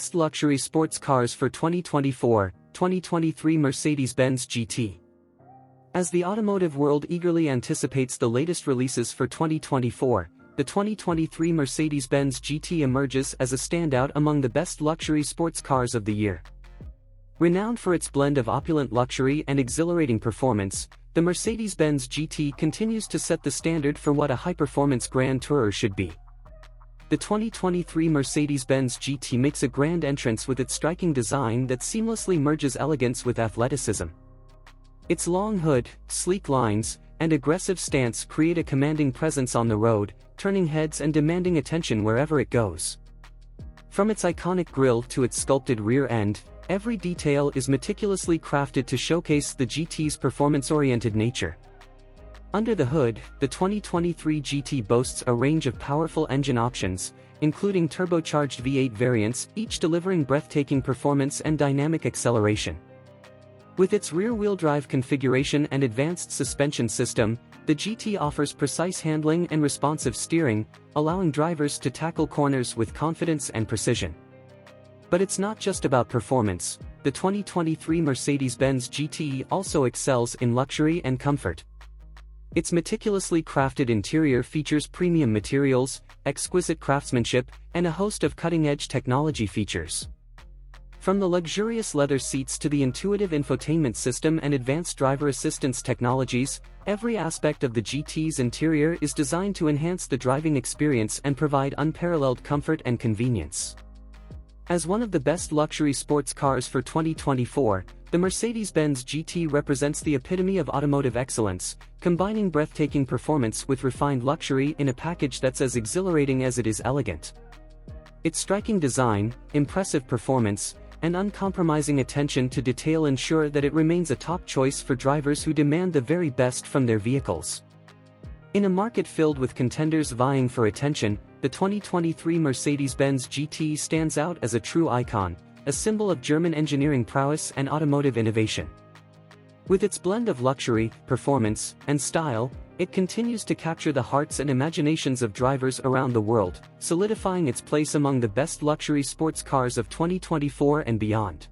Best Luxury Sports Cars for 2024-2023 Mercedes-Benz GT. As the automotive world eagerly anticipates the latest releases for 2024, the 2023 Mercedes-Benz GT emerges as a standout among the best luxury sports cars of the year. Renowned for its blend of opulent luxury and exhilarating performance, the Mercedes-Benz GT continues to set the standard for what a high-performance Grand Tourer should be. The 2023 Mercedes-Benz GT makes a grand entrance with its striking design that seamlessly merges elegance with athleticism. Its long hood, sleek lines, and aggressive stance create a commanding presence on the road, turning heads and demanding attention wherever it goes. From its iconic grille to its sculpted rear end, every detail is meticulously crafted to showcase the GT's performance-oriented nature. Under the hood, the 2023 GT boasts a range of powerful engine options, including turbocharged V8 variants, each delivering breathtaking performance and dynamic acceleration. With its rear-wheel drive configuration and advanced suspension system, the GT offers precise handling and responsive steering, allowing drivers to tackle corners with confidence and precision. But it's not just about performance. The 2023 Mercedes-Benz GT also excels in luxury and comfort. Its meticulously crafted interior features premium materials, exquisite craftsmanship, and a host of cutting-edge technology features. From the luxurious leather seats to the intuitive infotainment system and advanced driver assistance technologies, every aspect of the GT's interior is designed to enhance the driving experience and provide unparalleled comfort and convenience. As one of the best luxury sports cars for 2024, the Mercedes-Benz GT represents the epitome of automotive excellence, combining breathtaking performance with refined luxury in a package that's as exhilarating as it is elegant. Its striking design, impressive performance, and uncompromising attention to detail ensure that it remains a top choice for drivers who demand the very best from their vehicles. In a market filled with contenders vying for attention, the 2023 Mercedes-Benz GT stands out as a true icon, a symbol of German engineering prowess and automotive innovation. With its blend of luxury, performance, and style, it continues to capture the hearts and imaginations of drivers around the world, solidifying its place among the best luxury sports cars of 2024 and beyond.